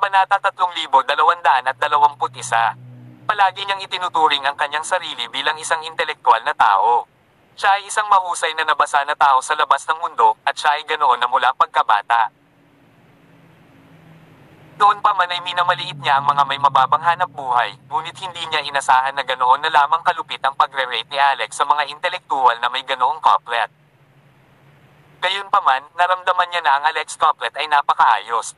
Kabanata 3221. Palagi niyang itinuturing ang kanyang sarili bilang isang intelektual na tao. Siya ay isang mahusay na nabasa na tao sa labas ng mundo, at siya ay ganoon na mula pagkabata. Noon pa man ay minamaliit niya ang mga may mababang hanap buhay, ngunit hindi niya inasahan na ganoon na lamang kalupit ang pagre-rate ni Alex sa mga intelektual na may ganoong couplet. Gayunpaman, naramdaman niya na ang Alex couplet ay napakaayos.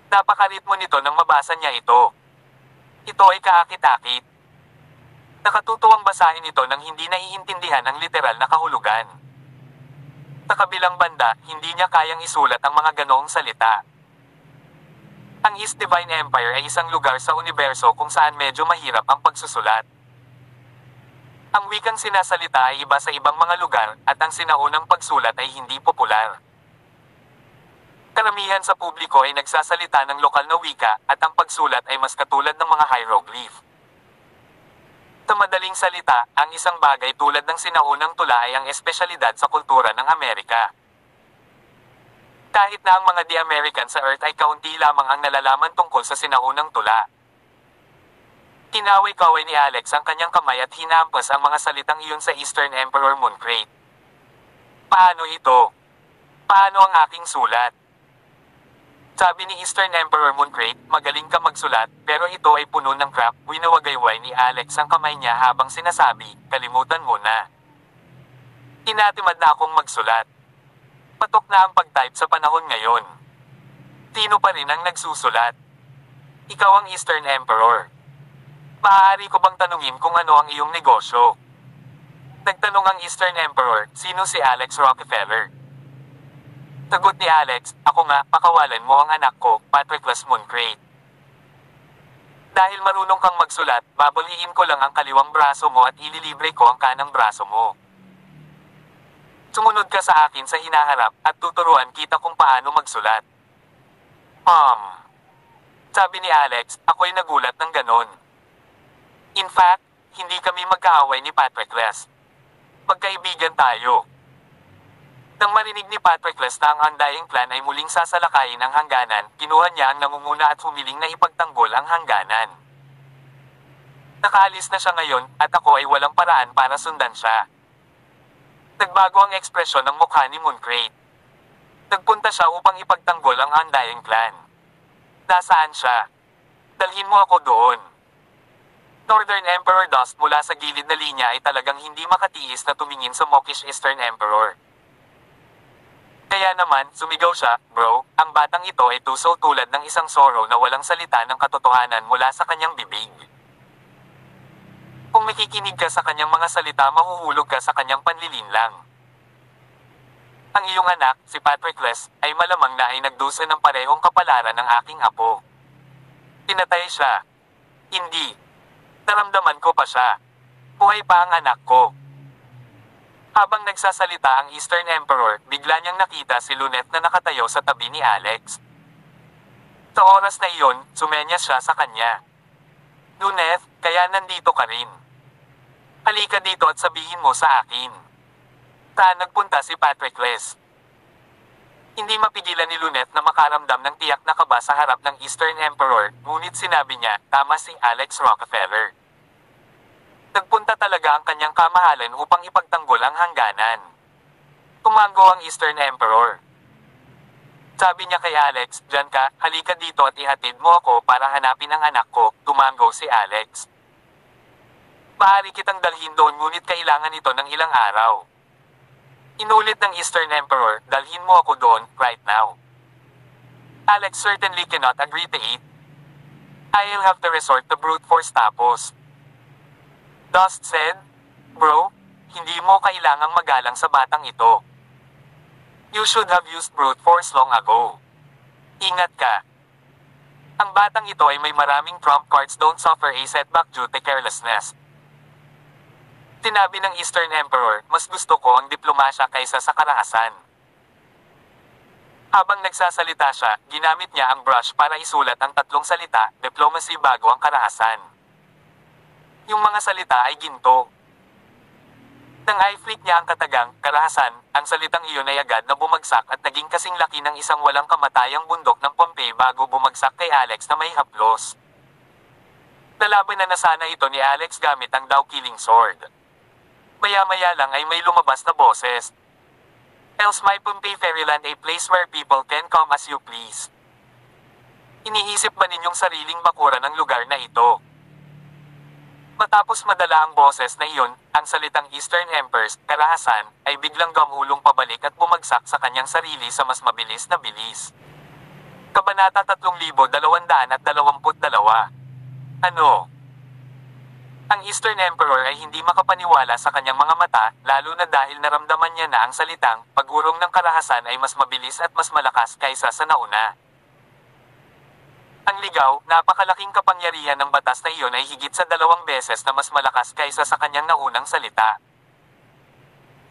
Napakaritmo nito nang mabasa niya ito. Ito ay kaakit-akit. Nakatutuwang basahin ito nang hindi naiintindihan ang literal na kahulugan. Sa kabilang banda, hindi niya kayang isulat ang mga ganoong salita. Ang East Divine Empire ay isang lugar sa universo kung saan medyo mahirap ang pagsusulat. Ang wikang sinasalita ay iba sa ibang mga lugar, at ang sinaunang pagsulat ay hindi popular. Karamihan sa publiko ay nagsasalita ng lokal na wika, at ang pagsulat ay mas katulad ng mga hieroglyph. Sa madaling salita, ang isang bagay tulad ng sinaunang tula ay ang espesyalidad sa kultura ng Amerika. Kahit na ang mga di-American sa Earth ay kaunti lamang ang nalalaman tungkol sa sinaunang tula. Tinaway-kaway ni Alex ang kanyang kamay at hinampas ang mga salitang iyon sa Eastern Emperor Mooncrate. Paano ito? Paano ang aking sulat? Sabi ni Eastern Emperor Mooncrate, magaling ka magsulat, pero ito ay puno ng crap. Winawagayway ni Alex ang kamay niya habang sinasabi, kalimutan mo na. Tinatimad na akong magsulat. Patok na ang pag-type sa panahon ngayon. Sino pa rin ang nagsusulat? Ikaw ang Eastern Emperor. Maaari ko bang tanungin kung ano ang iyong negosyo? Nagtanong ang Eastern Emperor, sino si Alex Rockefeller? Sagot ni Alex, ako nga, pakawalan mo ang anak ko, Patroclus Mooncrate. Dahil marunong kang magsulat, babuliin ko lang ang kaliwang braso mo at ililibre ko ang kanang braso mo. Sumunod ka sa akin sa hinaharap, at tuturuan kita kung paano magsulat. Sabi ni Alex, ako'y nagulat ng ganon. In fact, hindi kami magkaaway ni Patroclus. Magkaibigan tayo. Nang marinig ni Patroclus na ang undying plan ay muling sasalakayin ang hangganan, kinuha niya ang nangunguna at humiling na ipagtanggol ang hangganan. Nakaalis na siya ngayon, at ako ay walang paraan para sundan siya. Nagbago ang ekspresyon ng mukha ni Mooncrate. Nagpunta siya upang ipagtanggol ang undying plan. Nasaan siya? Dalhin mo ako doon. Northern Emperor Dust mula sa gilid na linya ay talagang hindi makatiis na tumingin sa mawkish Eastern Emperor. Kaya naman, sumigaw siya, bro, ang batang ito ay tuso tulad ng isang sorrow na walang salita ng katotohanan mula sa kanyang bibig. Kung makikinig ka sa kanyang mga salita, mahuhulog ka sa kanyang panlilinlang. Ang iyong anak, si Patroclus, ay malamang na ay nagdusa ng parehong kapalaran ng aking apo. Pinatay siya. Hindi. Naramdaman ko pa siya. Buhay pa ang anak ko. Habang nagsasalita ang Eastern Emperor, bigla niyang nakita si Luneth na nakatayo sa tabi ni Alex. Sa oras na iyon, sumenyas siya sa kanya. Luneth, kaya nandito ka rin. Halika dito at sabihin mo sa akin. Saan nagpunta si Patroclus? Hindi mapigilan ni Luneth na makaramdam ng tiyak na kaba sa harap ng Eastern Emperor, ngunit sinabi niya, tama si Alex Rockefeller. Nagpunta talaga ang kanyang kamahalan upang ipagtanggol ang hangganan. Tumango ang Eastern Emperor. Sabi niya kay Alex, diyan ka, halika dito at ihatid mo ako para hanapin ang anak ko, tumango si Alex. Maaari kitang dalhin doon ngunit kailangan ito ng ilang araw. Inulit ng Eastern Emperor, dalhin mo ako doon, right now. Alex certainly cannot agree to it. I'll have to resort to brute force tapos. Dust said, bro, hindi mo kailangang magalang sa batang ito. You should have used brute force long ago. Ingat ka. Ang batang ito ay may maraming trump cards, don't suffer a setback due to carelessness. Sinabi ng Eastern Emperor, mas gusto ko ang diplomasya kaysa sa karahasan. Habang nagsasalita siya, ginamit niya ang brush para isulat ang tatlong salita, diplomacy bago ang karahasan. Yung mga salita ay ginto. Nang i-flick niya ang katagang, karahasan, ang salitang iyon ay agad na bumagsak at naging kasing laki ng isang walang kamatayang bundok ng Pompey bago bumagsak kay Alex na may haplos. Lalaban na sana ito ni Alex gamit ang Dow Killing Sword. Maya-maya lang ay may lumabas na boses. Else my Pompey Fairyland a place where people can come as you please. Iniisip ba ninyong sariling bakura ng lugar na ito? Matapos madala ang boses na iyon, ang salitang Eastern Emperor's karahasan ay biglang gamulong pabalik at bumagsak sa kanyang sarili sa mas mabilis na bilis. Kabanata 3222. Ano? Ang Eastern Emperor ay hindi makapaniwala sa kanyang mga mata, lalo na dahil naramdaman niya na ang salitang pagurong ng karahasan ay mas mabilis at mas malakas kaysa sa nauna. Ang ligaw, napakalaking kapangyarihan ng batas na iyon ay higit sa 2 beses na mas malakas kaysa sa kanyang naunang salita.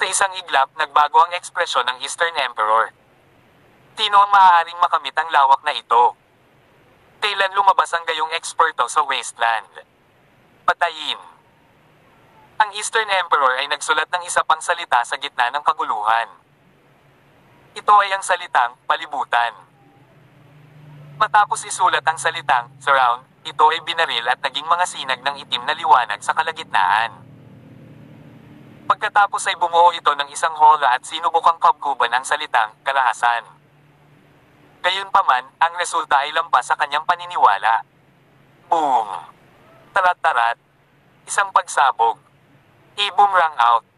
Sa isang iglap, nagbago ang ekspresyon ng Eastern Emperor. Sino ang maaaring makamit ang lawak na ito? Kailan lumabas ang gayong eksperto sa wasteland? Patayin. Ang Eastern Emperor ay nagsulat ng isa pang salita sa gitna ng kaguluhan. Ito ay ang salitang palibutan. Matapos isulat ang salitang surround, ito ay binaril at naging mga sinag ng itim na liwanag sa kalagitnaan. Pagkatapos ay bumuo ito ng isang hola at sinubukang kabkuban ang salitang karahasan. Gayunpaman, ang resulta ay lampas sa kanyang paniniwala. Boom! Tarat-tarat. Isang pagsabog. I-boomerang out.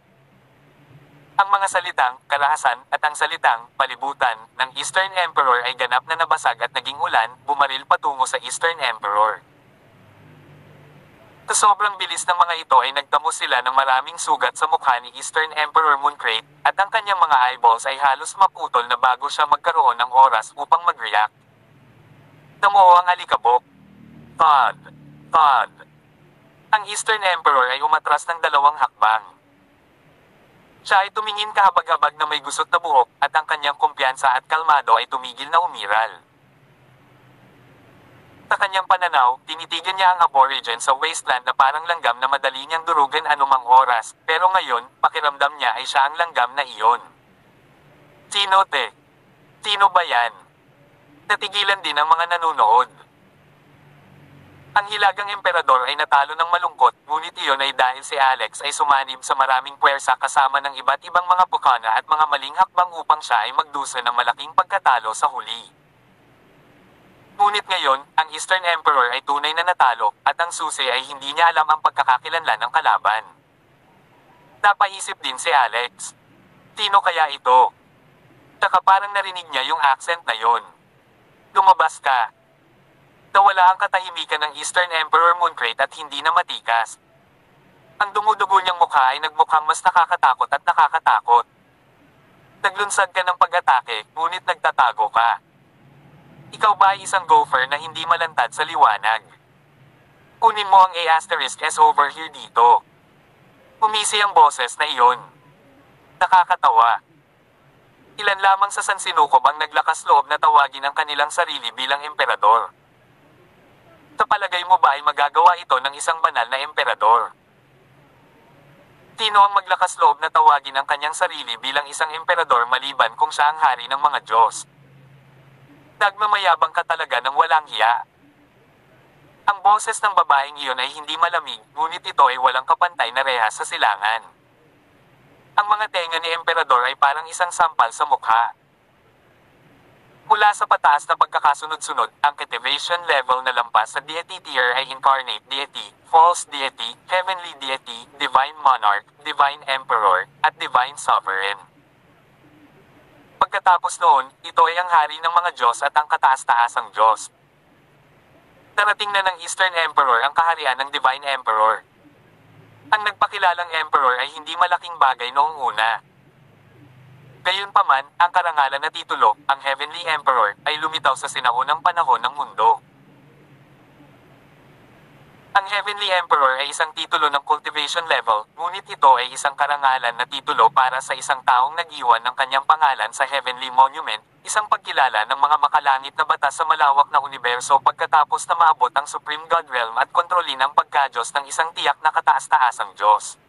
Ang mga salitang karahasan at ang salitang palibutan ng Eastern Emperor ay ganap na nabasag at naging ulan, bumaril patungo sa Eastern Emperor. Sa sobrang bilis ng mga ito ay nagtamo sila ng maraming sugat sa mukha ni Eastern Emperor Mooncrate, at ang kanyang mga eyeballs ay halos maputol na bago siya magkaroon ng oras upang mag-react. Namuo ang alikabok. Thud. Thud. Ang Eastern Emperor ay umatras ng 2 hakbang. Siya ay tumingin kahabag-habag na may gusot na buhok, at ang kanyang kumpiyansa at kalmado ay tumigil na umiral. Sa kanyang pananaw, tinitigan niya ang aborigine sa wasteland na parang langgam na madali niyang durugan anumang oras, pero ngayon, pakiramdam niya ay siya ang langgam na iyon. Sino te? Sino ba yan? Natigilan din ang mga nanunood. Ang hilagang emperador ay natalo ng malungkot, ngunit iyon ay dahil si Alex ay sumanib sa maraming puwersa kasama ng iba't ibang mga bukana at mga maling hakbang upang siya ay magdusa ng malaking pagkatalo sa huli. Ngunit ngayon, ang Eastern Emperor ay tunay na natalo, at ang susi ay hindi niya alam ang pagkakakilanlan ng kalaban. Napaisip din si Alex. Sino kaya ito? Tsaka parang narinig niya yung accent na yon. Lumabas ka. Nawala ang katahimikan ng Eastern Emperor Mooncrate at hindi na matikas. Ang dumudugo niyang mukha ay nagmukhang mas nakakatakot at nakakatakot. Naglunsad ka ng pag-atake, ngunit nagtatago ka. Ikaw ba ay isang gopher na hindi malantad sa liwanag? Kunin mo ang A*S over here dito. Umisi ang boses na iyon. Nakakatawa. Ilan lamang sa sansinukob ang naglakas loob na tawagin ang kanilang sarili bilang emperador. Sa palagay mo ba ay magagawa ito ng isang banal na emperador? Sino ang maglakas loob na tawagin ang kanyang sarili bilang isang emperador maliban kung siya ang hari ng mga Diyos? Nagmamayabang ka talaga ng walang hiya. Ang boses ng babaeng iyon ay hindi malamig, ngunit ito ay walang kapantay na rehas sa silangan. Ang mga tenga ni emperador ay parang isang sampal sa mukha. Mula sa pataas na pagkakasunod-sunod, ang cultivation level na lampas sa deity tier ay incarnate deity, false deity, heavenly deity, divine monarch, divine emperor, at divine sovereign. Pagkatapos noon, ito ay ang hari ng mga Diyos at ang kataas-taasang Diyos. Narating na ng Eastern Emperor ang kaharian ng Divine Emperor. Ang nagpakilalang Emperor ay hindi malaking bagay noong una. Gayunpaman, ang karangalan na titulo, ang Heavenly Emperor, ay lumitaw sa sinaunang panahon ng mundo. Ang Heavenly Emperor ay isang titulo ng cultivation level, ngunit ito ay isang karangalan na titulo para sa isang taong nag-iwan ng kanyang pangalan sa Heavenly Monument, isang pagkilala ng mga makalangit na batas sa malawak na universo pagkatapos na maabot ang Supreme God Realm at kontrolin ang pagka-Diyos ng isang tiyak na kataas-taasang Diyos.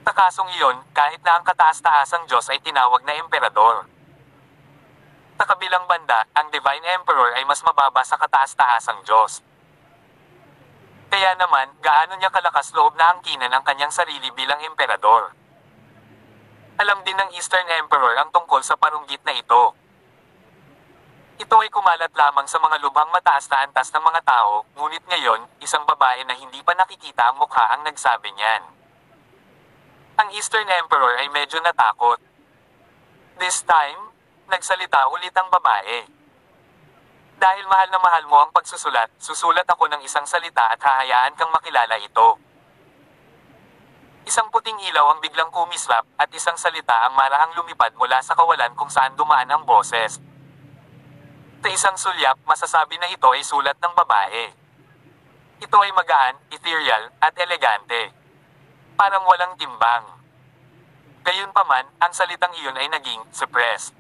Takasong iyon, kahit na ang kataas-taasang Diyos ay tinawag na emperador. Sa kabilang banda, ang Divine Emperor ay mas mababa sa kataas-taasang Diyos. Kaya naman, gaano niya kalakas loob na angkinan ang kanyang sarili bilang emperador. Alam din ng Eastern Emperor ang tungkol sa parunggit na ito. Ito ay kumalat lamang sa mga lubhang mataas na antas ng mga tao, ngunit ngayon, isang babae na hindi pa nakikita ang mukha ang nagsabi niyan. Ang Eastern Emperor ay medyo natakot. This time, nagsalita ulit ang babae. Dahil mahal na mahal mo ang pagsusulat, susulat ako ng isang salita at hahayaan kang makilala ito. Isang puting ilaw ang biglang kumislap at isang salita ang marahang lumipad mula sa kawalan kung saan dumaan ang boses. Sa isang sulyap, masasabi na ito ay sulat ng babae. Ito ay magaan, ethereal, at elegante. Parang walang timbang. Gayunpaman, ang salitang iyon ay naging suppressed.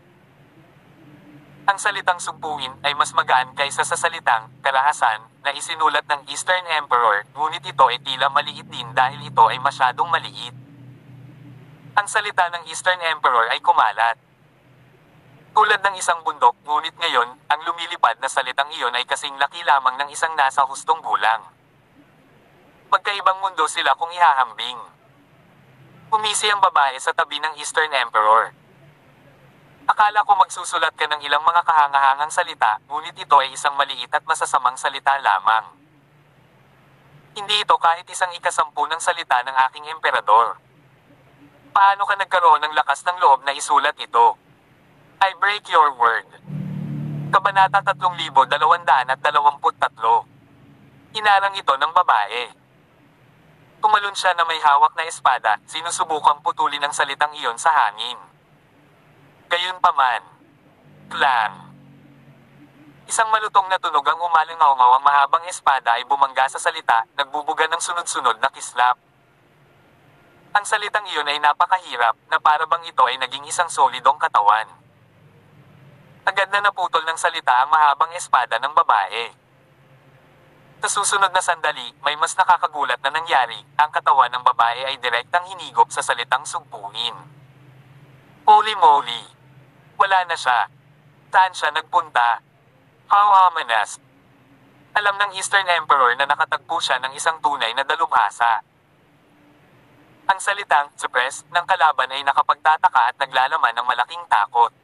Ang salitang sugpuin ay mas magaan kaysa sa salitang karahasan na isinulat ng Eastern Emperor, ngunit ito ay tila maliit din dahil ito ay masyadong maliit. Ang salita ng Eastern Emperor ay kumalat. Tulad ng isang bundok, ngunit ngayon, ang lumilipad na salitang iyon ay kasing laki lamang ng isang nasa hustong gulang. Magkaibang mundo sila kung ihahambing. Umisi ang babae sa tabi ng Eastern Emperor. Akala ko magsusulat ka ng ilang mga kahangahangang salita, ngunit ito ay isang maliit at masasamang salita lamang. Hindi ito kahit isang ikasampu ng salita ng aking emperador. Paano ka nagkaroon ng lakas ng loob na isulat ito? I break your word. Kabanata 3223. Inarang ito ng babae. Tumalon siya na may hawak na espada, sinusubukang putulin ang salitang iyon sa hangin. Gayunpaman. Klang. Isang malutong na tunog ang umalingaw-ngaw ang mahabang espada ay bumangga sa salita, nagbubuga ng sunod-sunod na kislap. Ang salitang iyon ay napakahirap, na para bang ito ay naging isang solidong katawan. Agad na naputol ng salita ang mahabang espada ng babae. Sa susunod na sandali, may mas nakakagulat na nangyari, ang katawan ng babae ay direktang hinigop sa salitang sugpuin. Holy moly! Wala na siya. Saan siya nagpunta? How ominous! Alam ng Eastern Emperor na nakatagpo siya ng isang tunay na dalubhasa. Ang salitang suppress ng kalaban ay nakapagtataka at naglalaman ng malaking takot.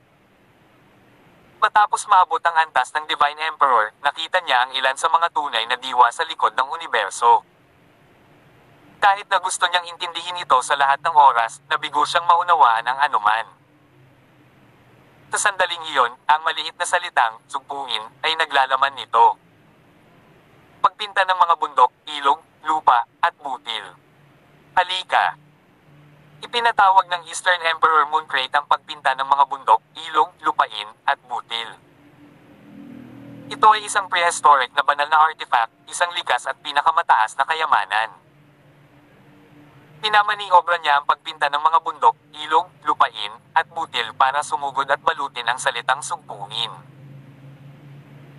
Matapos maabot ang antas ng Divine Emperor, nakita niya ang ilan sa mga tunay na diwa sa likod ng universo. Kahit na gusto niyang intindihin ito sa lahat ng oras, nabigo siyang maunawaan ang anuman. Sa sandaling iyon, ang maliit na salitang, sugpuin, ay naglalaman nito. Pagpinta ng mga bundok, ilog, lupa, at butil. Halika! Ipinatawag ng Eastern Emperor Mooncrate ang pagpinta ng mga bundok, ilog, lupain, at butil. Ito ay isang prehistoric na banal na artifact, isang likas at pinakamataas na kayamanan. Minamaniobra niya ang pagpinta ng mga bundok, ilog, lupain, at butil para sumugod at balutin ang salitang sugpuin.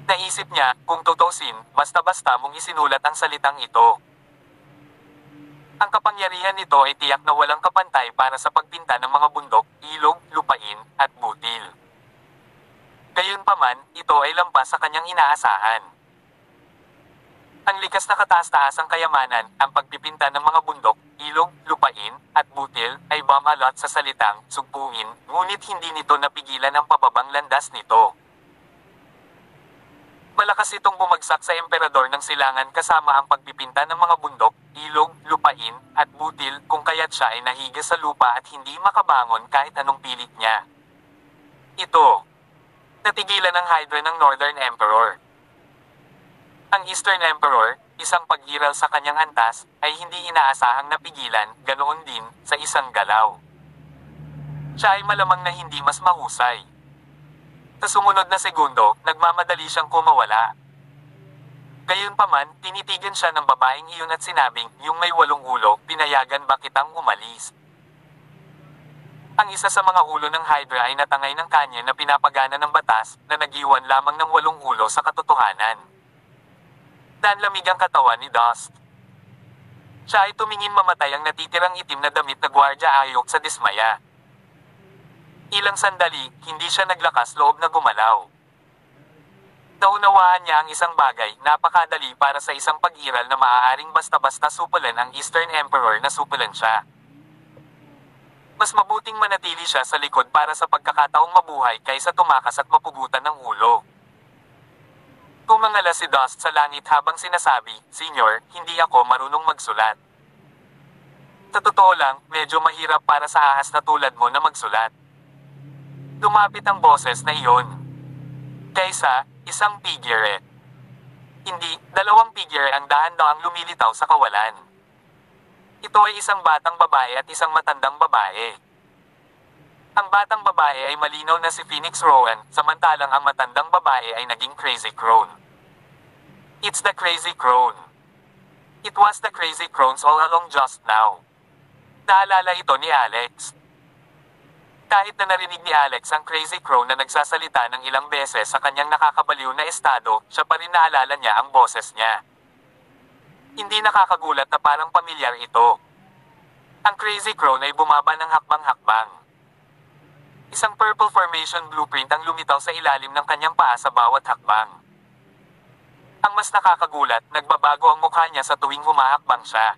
Naisip niya, kung tutusin, basta-basta mong isinulat ang salitang ito. Ang kapangyarihan nito ay tiyak na walang kapantay para sa pagpinta ng mga bundok, ilog, lupain, at butil. Gayunpaman, ito ay lampas sa kanyang inaasahan. Ang likas na kataas-taasang kayamanan, ang pagpipinta ng mga bundok, ilog, lupain, at butil, ay bumalot sa salitang, sugpuin, ngunit hindi nito napigilan ang pababang landas nito. Malakas itong bumagsak sa emperador ng silangan kasama ang pagpipinta ng mga bundok, ilog, lupain, at butil, kung kaya't siya ay nahiga sa lupa at hindi makabangon kahit anong pilit niya. Ito. Natigilan ang Hydra ng Northern Emperor. Ang Eastern Emperor, isang paghiral sa kanyang antas, ay hindi inaasahang napigilan, ganoon din, sa isang galaw. Siya ay malamang na hindi mas mahusay. Sa sumunod na segundo, nagmamadali siyang kumawala. Gayunpaman, tinitigan siya ng babaeng iyon at sinabing, yung may 8 ulo, pinayagan ba kitang umalis? Ang isa sa mga ulo ng Hydra ay natangay ng kanya na pinapagana ng batas, na nag-iwan lamang ng 8 ulo sa katotohanan. Nanlamig ang katawan ni Dust. Siya ay tumingin mamatay ang natitirang itim na damit na gwardya ayok sa dismaya. Ilang sandali, hindi siya naglakas loob na gumalaw. Naunawaan niya ang isang bagay, napakadali para sa isang pag-iral na maaaring basta-basta supulan ang Eastern Emperor na supulan siya. Mas mabuting manatili siya sa likod para sa pagkakataong mabuhay kaysa tumakas at mapugutan ng ulo. Tumangala si Dust sa langit habang sinasabi, "Senyor, hindi ako marunong magsulat." Sa totoo lang, medyo mahirap para sa ahas na tulad mo na magsulat. Lumapit ang boses na iyon. Kaysa, isang figure. Hindi, dalawang figure ang dahan-dahang lumilitaw sa kawalan. Ito ay isang batang babae at isang matandang babae. Ang batang babae ay malinaw na si Phoenix Rowan, samantalang ang matandang babae ay naging Crazy Crone. It's the Crazy Crone. It was the Crazy Crones all along just now. Naalala ito ni Alex. Kahit na narinig ni Alex ang Crazy Crone na nagsasalita ng ilang beses sa kanyang nakakabaliw na estado, siya pa rin naalala niya ang boses niya. Hindi nakakagulat na parang pamilyar ito. Ang Crazy Crone ay bumaba ng hakbang-hakbang. Isang purple formation blueprint ang lumitaw sa ilalim ng kanyang paa sa bawat hakbang. Ang mas nakakagulat, nagbabago ang mukha niya sa tuwing humahakbang siya.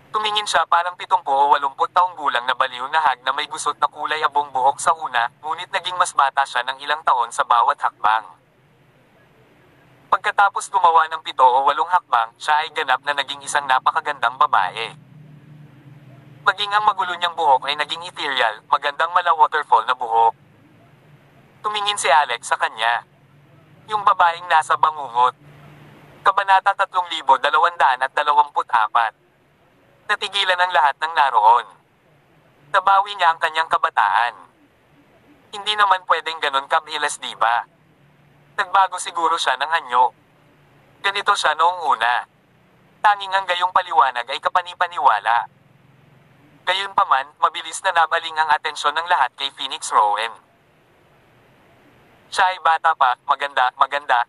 Tumingin siya parang 70 o 80 taong gulang na baliw na hag na may gusot na kulay abong buhok sa una, ngunit naging mas bata siya ng ilang taon sa bawat hakbang. Pagkatapos gumawa ng 7 o 8 hakbang, siya ay ganap na naging isang napakagandang babae. Maging ang magulo niyang buhok ay naging ethereal, magandang mala-waterfall na buhok. Tumingin si Alex sa kanya. Yung babaeng nasa bangungot. Kabanata 3224. Natigilan ang lahat ng naroon. Nabawi niya ang kanyang kabataan. Hindi naman pwedeng ganon kabilis, di ba? Nagbago siguro siya ng anyo. Ganito siya noong una. Tanging ang gayong paliwanag ay kapanipaniwala. Gayunpaman, mabilis na nabaling ang atensyon ng lahat kay Phoenix Rowan. Siya ay bata pa, maganda,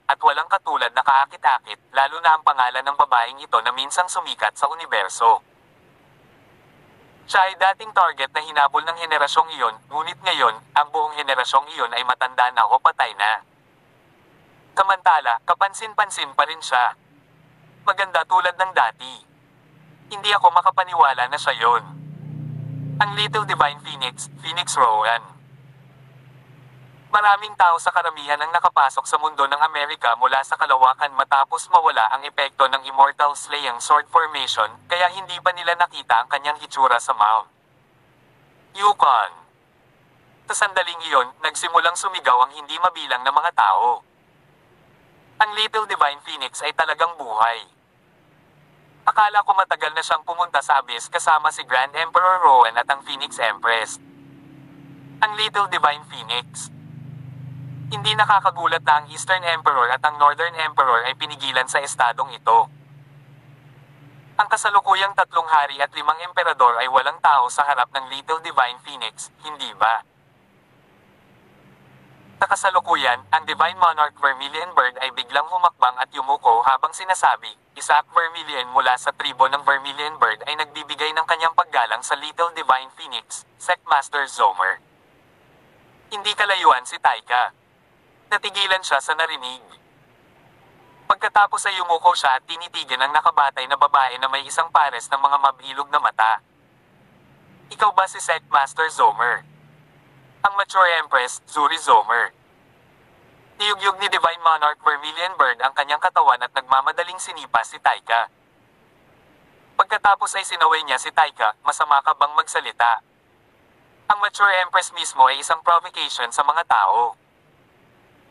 at walang katulad na kaakit-akit, lalo na ang pangalan ng babaeng ito na minsang sumikat sa universo. Siya ay dating target na hinabol ng henerasyong iyon, ngunit ngayon, ang buong henerasyong iyon ay matanda na o patay na. Samantala, kapansin-pansin pa rin siya. Maganda tulad ng dati. Hindi ako makapaniwala na siya yon. Ang Little Divine Phoenix, Phoenix Rowan. Maraming tao sa karamihan ang nakapasok sa mundo ng Amerika mula sa kalawakan matapos mawala ang epekto ng Immortal Slaying Sword Formation, kaya hindi pa nila nakita ang kanyang hitsura sa Mount Yukon. Sa sandaling iyon, nagsimulang sumigaw ang hindi mabilang na mga tao. Ang Little Divine Phoenix ay talagang buhay. Akala ko matagal na siyang pumunta sa Abyss kasama si Grand Emperor Rowan at ang Phoenix Empress. Ang Little Divine Phoenix. Hindi nakakagulat na ang Eastern Emperor at ang Northern Emperor ay pinigilan sa estadong ito. Ang kasalukuyang 3 hari at 5 emperador ay walang tao sa harap ng Little Divine Phoenix, hindi ba? Sa kasalukuyan, ang Divine Monarch Vermilion Bird ay biglang humakbang at yumuko habang sinasabi, Isaac Vermilion mula sa tribo ng Vermilion Bird ay nagbibigay ng kanyang paggalang sa Little Divine Phoenix, Sectmaster Zomer. Hindi kalayuan si Taika. Natigilan siya sa narinig. Pagkatapos ay yumuko siya at tinitigan ang nakabatay na babae na may isang pares ng mga mabilog na mata. Ikaw ba si Sectmaster Zomer? Ang mature Empress, Zuri Zomer. Niyugyug ni Divine Monarch Vermilion Bird ang kanyang katawan at nagmamadaling sinipa si Taika. Pagkatapos ay sinaway niya si Taika, masama ka bang magsalita? Ang mature Empress mismo ay isang provocation sa mga tao.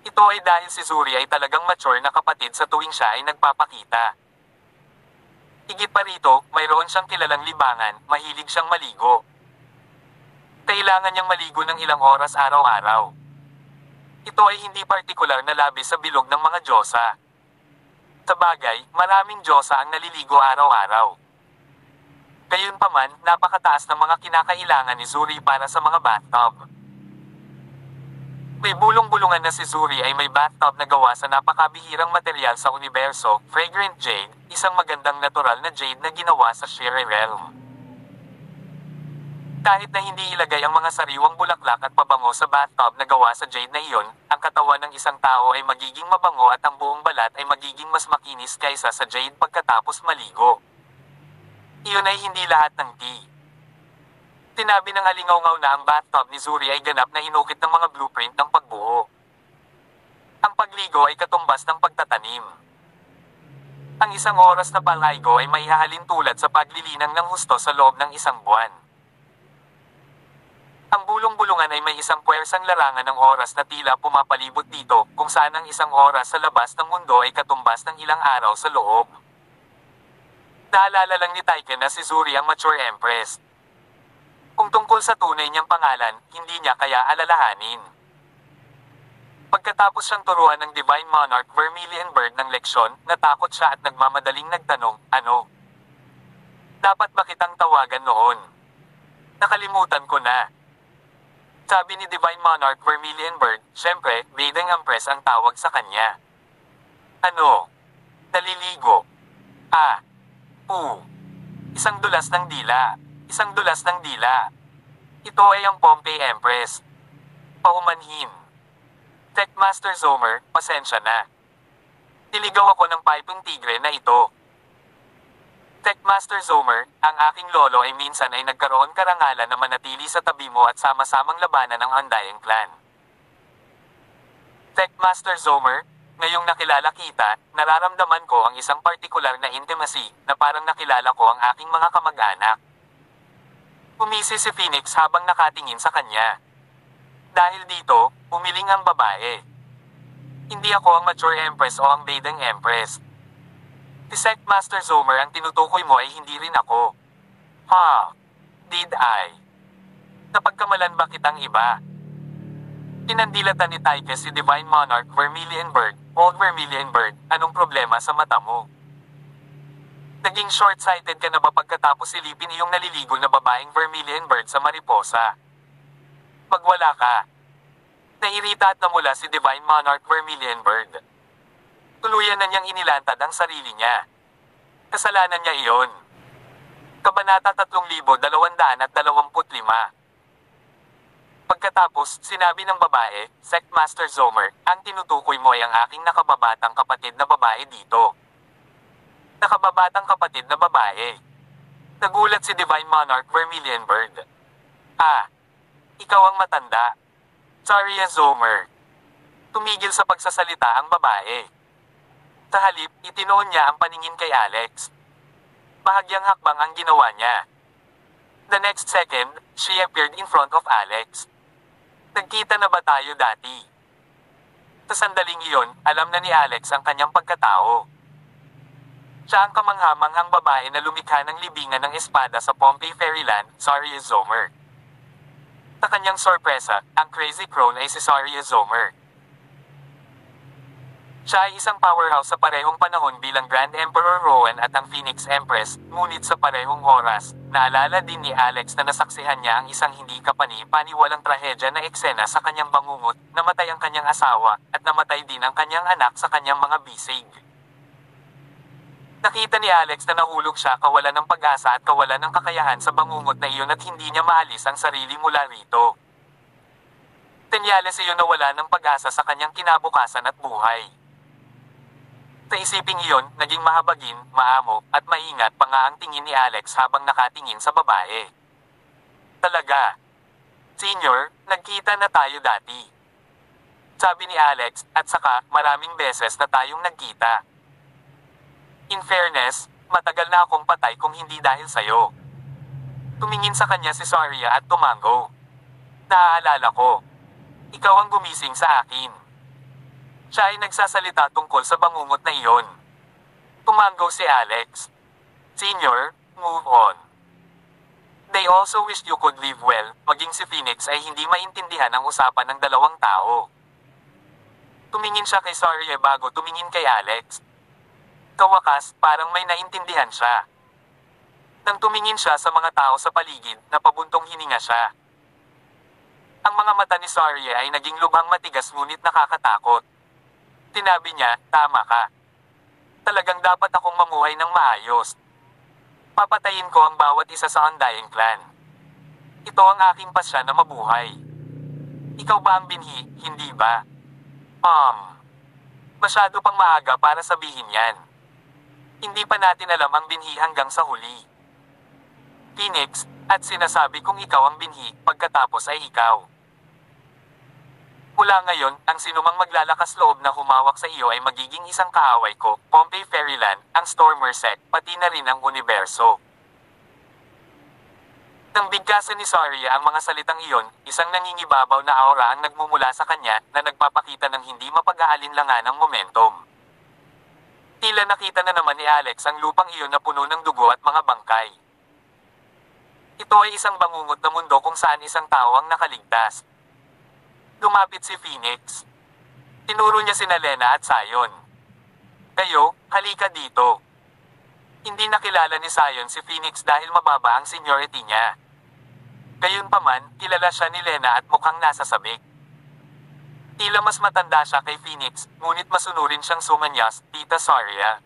Ito ay dahil si Zuri ay talagang mature na kapatid sa tuwing siya ay nagpapakita. Higit pa rito, mayroon siyang kilalang libangan, mahilig siyang maligo. Kailangan niyang maligo ng ilang oras araw-araw. Ito ay hindi partikular na labi sa bilog ng mga Diyosa. Sa bagay, maraming Diyosa ang naliligo araw-araw. Gayunpaman, napakataas ng mga kinakailangan ni Zuri para sa mga bathtub. May bulong-bulungan na si Zuri ay may bathtub na gawa sa napakabihirang material sa universo, fragrant jade, isang magandang natural na jade na ginawa sa Shire Realm. Kahit na hindi ilagay ang mga sariwang bulaklak at pabango sa bathtub na gawa sa jade na iyon, ang katawan ng isang tao ay magiging mabango at ang buong balat ay magiging mas makinis kaysa sa jade pagkatapos maligo. Iyon ay hindi lahat ng tea. Tinabi ng alingaw-ngaw na ang bathtub ni Zuri ay ganap na hinukit ng mga blueprint ng pagbuo. Ang pagligo ay katumbas ng pagtatanim. Ang isang oras na palaigo ay maihahalin tulad sa paglilinang ng husto sa loob ng isang buwan. Ang bulong-bulungan ay may isang puwersang larangan ng oras na tila pumapalibot dito, kung saan ang isang oras sa labas ng mundo ay katumbas ng ilang araw sa loob. Naalala lang ni Taiken na si Zuri ang mature empress. Kung tungkol sa tunay niyang pangalan, hindi niya kaya alalahanin. Pagkatapos siyang turuan ng Divine Monarch Vermilion Bird ng leksyon, natakot siya at nagmamadaling nagtanong, ano? Dapat ba kitang tawagan noon? Nakalimutan ko na. Sabi ni Divine Monarch Vermilion Bird, syempre, Bathing Empress ang tawag sa kanya. Ano? Naliligo. Isang dulas ng dila. Isang dulas ng dila. Ito ay ang Pompey Empress. Paumanhin. Techmaster Zomer, pasensya na. Niligaw ako ng piping tigre na ito. Techmaster Zomer, ang aking lolo ay minsan ay nagkaroon karangalan na manatili sa tabi mo at sama-samang labanan ng Undying Clan. Techmaster Zomer, ngayong nakilala kita, nararamdaman ko ang isang partikular na intimacy na parang nakilala ko ang aking mga kamag-anak. Umisi si Phoenix habang nakatingin sa kanya. Dahil dito, umiling ang babae. Hindi ako ang mature empress o ang bathing empress. Si Sectmaster Zomer ang tinutukoy mo ay hindi rin ako. Did I? Napagkamalan ba kitang iba? Pinandilatan ni Taike si Divine Monarch Vermilion Bird, Old Vermilion Bird, anong problema sa mata mo? Naging short-sighted ka na ba pagkatapos silipin iyong naliligo na babaeng Vermilion Bird sa mariposa? Magwala ka. Nairita at namula si Divine Monarch Vermilion Bird. Tuluyan na niyang inilantad ang sarili niya. Kasalanan niya iyon. Kabanata 3225. Pagkatapos, sinabi ng babae, Sectmaster Zomer, ang tinutukoy mo ay ang aking nakababatang kapatid na babae dito. Nakababatang kapatid na babae. Nagulat si Divine Monarch Vermilion Bird. Ikaw ang matanda. Saria Zomer. Tumigil sa pagsasalita ang babae. Sa halip, itinoon niya ang paningin kay Alex. Bahagyang hakbang ang ginawa niya. The next second, she appeared in front of Alex. Nagkita na ba tayo dati? Sa sandaling iyon, alam na ni Alex ang kanyang pagkatao. Siya ang kamanghamanghang babae na lumikha ng libingan ng espada sa Pompey Fairyland, Saria Zomer. Sa kanyang sorpresa, ang Crazy Crone ay si Saria Zomer. Siya ay isang powerhouse sa parehong panahon bilang Grand Emperor Rowan at ang Phoenix Empress, ngunit sa parehong oras, naalala din ni Alex na nasaksihan niya ang isang hindi kapani-paniwalang trahedya na eksena sa kanyang bangungot, namatay ang kanyang asawa, at namatay din ang kanyang anak sa kanyang mga bisig. Nakita ni Alex na nahulog siya kawalan ng pag-asa at kawalan ng kakayahan sa bangungot na iyon at hindi niya maalis ang sarili mula rito. Senyales iyon na wala ng pag-asa sa kanyang kinabukasan at buhay. Sa isiping iyon, naging mahabagin, maamo, at maingat pa nga ang tingin ni Alex habang nakatingin sa babae. Talaga. Senior, nagkita na tayo dati. Sabi ni Alex, at saka, maraming beses na tayong nagkita. In fairness, matagal na akong patay kung hindi dahil sa'yo. Tumingin sa kanya si Saria at tumango. Naaalala ko. Ikaw ang gumising sa akin. Siya ay nagsasalita tungkol sa bangungot na iyon. Tumango si Alex. Senior, move on. They also wished you could live well, maging si Phoenix ay hindi maintindihan ang usapan ng dalawang tao. Tumingin siya kay Saria bago tumingin kay Alex. Kawakas, parang may naintindihan siya. Nang tumingin siya sa mga tao sa paligid, napabuntong hininga siya. Ang mga mata ni Saria ay naging lubhang matigas ngunit nakakatakot. Tinabi niya, tama ka. Talagang dapat akong mamuhay ng maayos. Papatayin ko ang bawat isa sa Undying Clan. Ito ang aking pasya na mabuhay. Ikaw ba ang binhi, hindi ba? Masyado pang maaga para sabihin yan. Hindi pa natin alam ang binhi hanggang sa huli. Phoenix, at sinasabi kong ikaw ang binhi, pagkatapos ay ikaw. Mula ngayon, ang sinumang maglalakas loob na humawak sa iyo ay magiging isang kaaway ko, Pompey Fairyland, ang Stormer Sect, pati na rin ang universo. Nang bigkasan ni Saria ang mga salitang iyon, isang nangingibabaw na aura ang nagmumula sa kanya na nagpapakita ng hindi mapag-aalinlangan ng momentum. Tila nakita na naman ni Alex ang lupang iyon na puno ng dugo at mga bangkay. Ito ay isang bangungot na mundo kung saan isang tao ang nakaligtas. Lumapit si Phoenix. Tinuro niya sina Lena at Sion. Kayo, halika dito. Hindi nakilala ni Sion si Phoenix dahil mababa ang seniority niya. Gayunpaman, kilala siya ni Lena at mukhang nasa sabik. Tila mas matanda siya kay Phoenix, ngunit masunurin siyang sumanyas, Tita Saria.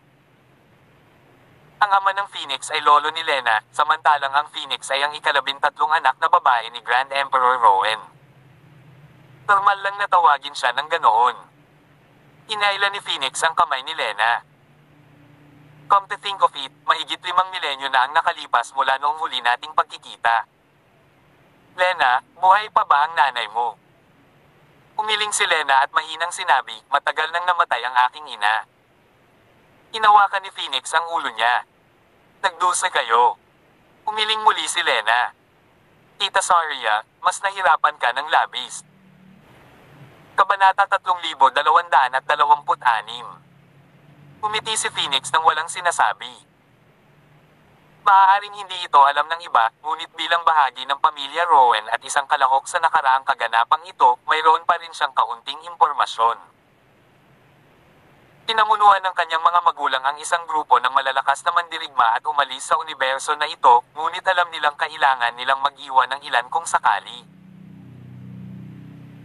Ang ama ng Phoenix ay lolo ni Lena, samantalang ang Phoenix ay ang ika-13 anak na babae ni Grand Emperor Rowan. Normal lang na tawagin siya ng ganoon. Inaila ni Phoenix ang kamay ni Lena. Come to think of it, mahigit 5 milenyo na ang nakalipas mula noong huli nating pagkikita. Lena, buhay pa ba ang nanay mo? Umiling si Lena at mahinang sinabi, matagal nang namatay ang aking ina. Hinawakan ni Phoenix ang ulo niya. Nagdusa kayo. Umiling muli si Lena. Tita Saria, mas nahirapan ka ng labis. Kabanata 3226. Umiti si Phoenix nang walang sinasabi. Maaaring hindi ito alam ng iba, ngunit bilang bahagi ng pamilya Rowan at isang kalahok sa nakaraang kaganapang ito, mayroon pa rin siyang kaunting impormasyon. Pinamunuan ng kanyang mga magulang ang isang grupo ng malalakas na mandirigma at umalis sa universo na ito, ngunit alam nilang kailangan nilang mag-iwan ng ilan kung sakali.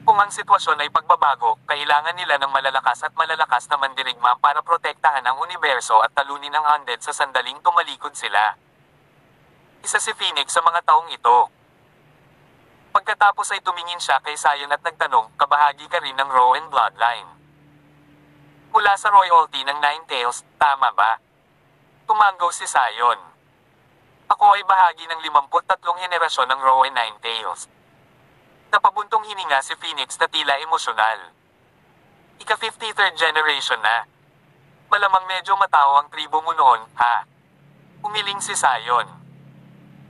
Kung ang sitwasyon ay pagbabago, kailangan nila ng malalakas at malalakas na mandirigma para protektahan ang universo at talunin ang undead sa sandaling tumalikod sila. Isa si Phoenix sa mga taong ito. Pagkatapos ay tumingin siya kay Sion at nagtanong, kabahagi ka rin ng Rowan bloodline. Mula sa royalty ng Nine Tails, tama ba? Tumanggaw si Sion. Ako ay bahagi ng 53 henerasyon ng Rowan Nine Tails. Napabuntong hininga si Phoenix na tila emosyonal. Ika-53rd generation na. Malamang medyo matao ang tribo mo noon, ha? Umiling si Sion.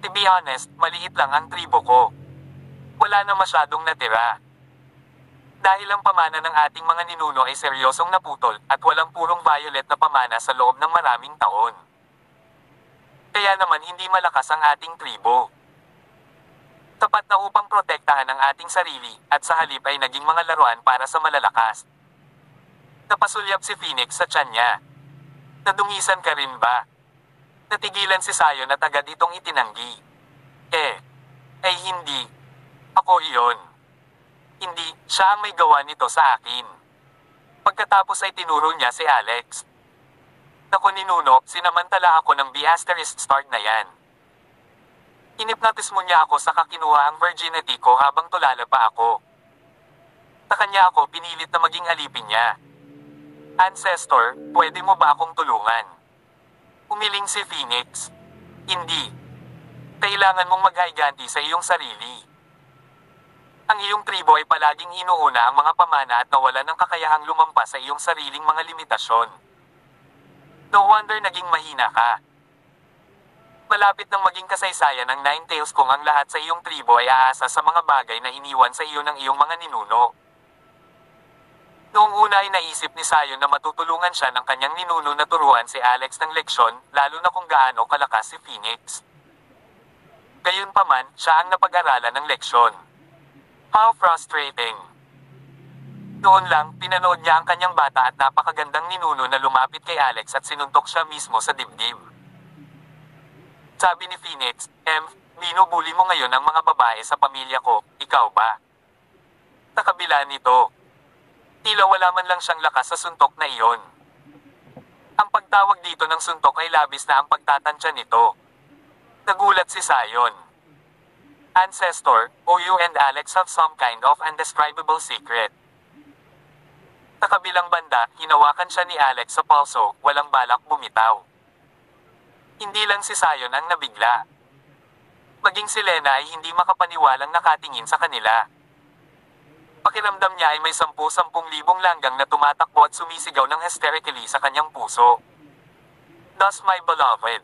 To be honest, maliit lang ang tribo ko. Wala na masyadong natira. Dahil ang pamana ng ating mga ninuno ay seryosong naputol at walang purong violet na pamana sa loob ng maraming taon. Kaya naman hindi malakas ang ating tribo. Tapat na upang protektahan ang ating sarili at sa halip ay naging mga laruan para sa malalakas. Napasulyap si Phoenix sa tiyan niya. Nadungisan ka rin ba? Natigilan si Sion at agad itong itinanggi. Ay hindi. Ako iyon. Hindi, siya ang may gawa nito sa akin. Pagkatapos ay tinuro niya si Alex. Naku ninuno, sinamantala ako ng B** start na yan. Hinipnotis mo niya ako sa kakinuha ang virginity ko habang tulala pa ako. Sa kanya ako pinilit na maging alipin niya. Ancestor, pwede mo ba akong tulungan? Umiling si Phoenix. Hindi. Kailangan mong maghiganti sa iyong sarili. Ang iyong tribo ay palaging inuuna ang mga pamana at nawalan ng kakayahang lumampas sa iyong sariling mga limitasyon. No wonder naging mahina ka. Malapit nang maging kasaysayan ng Nine Tails kung ang lahat sa iyong tribo ay aasa sa mga bagay na iniwan sa iyo ng iyong mga ninuno. Noong una ay naisip ni Sion na matutulungan siya ng kanyang ninuno na turuan si Alex ng leksyon, lalo na kung gaano kalakas si Phoenix. Gayunpaman, siya ang napag-aralan ng leksyon. How frustrating. Noon lang, pinanood niya ang kanyang bata at napakagandang ninuno na lumapit kay Alex at sinuntok siya mismo sa dibdib. Sabi ni Phoenix, binubuli mo ngayon ang mga babae sa pamilya ko, ikaw ba? Sa kabila nito, tila wala man lang siyang lakas sa suntok na iyon. Ang pagtawag dito ng suntok ay labis na ang pagtatansya nito. Nagulat si Sion. Ancestor, o you and Alex have some kind of undescribable secret. Sa kabilang banda, hinawakan siya ni Alex sa palso, walang balak bumitaw. Hindi lang si Sion ang nabigla. Maging si Lena ay hindi makapaniwalang nakatingin sa kanila. Pakiramdam niya ay may 10,000 langgang na tumatakbo at sumisigaw ng hysterically sa kanyang puso. Thus my beloved.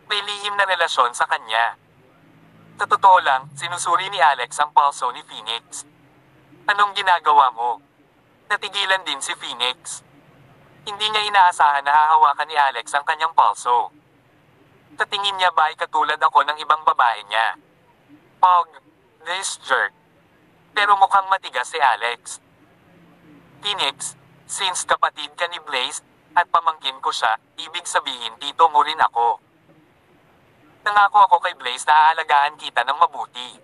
May lihim na relasyon sa kanya. Sa totoo lang, sinusuri ni Alex ang palso ni Phoenix. Anong ginagawa mo? Natigilan din si Phoenix. Hindi niya inaasahan na hahawakan ni Alex ang kanyang palso. Sa tingin niya ba ay katulad ako ng ibang babae niya? Pog, this jerk. Pero mukhang matigas si Alex. Phoenix, since kapatid ka ni Blaze, at pamangkin ko siya, ibig sabihin dito mo rin ako. Nangako ako kay Blaze na aalagaan kita ng mabuti.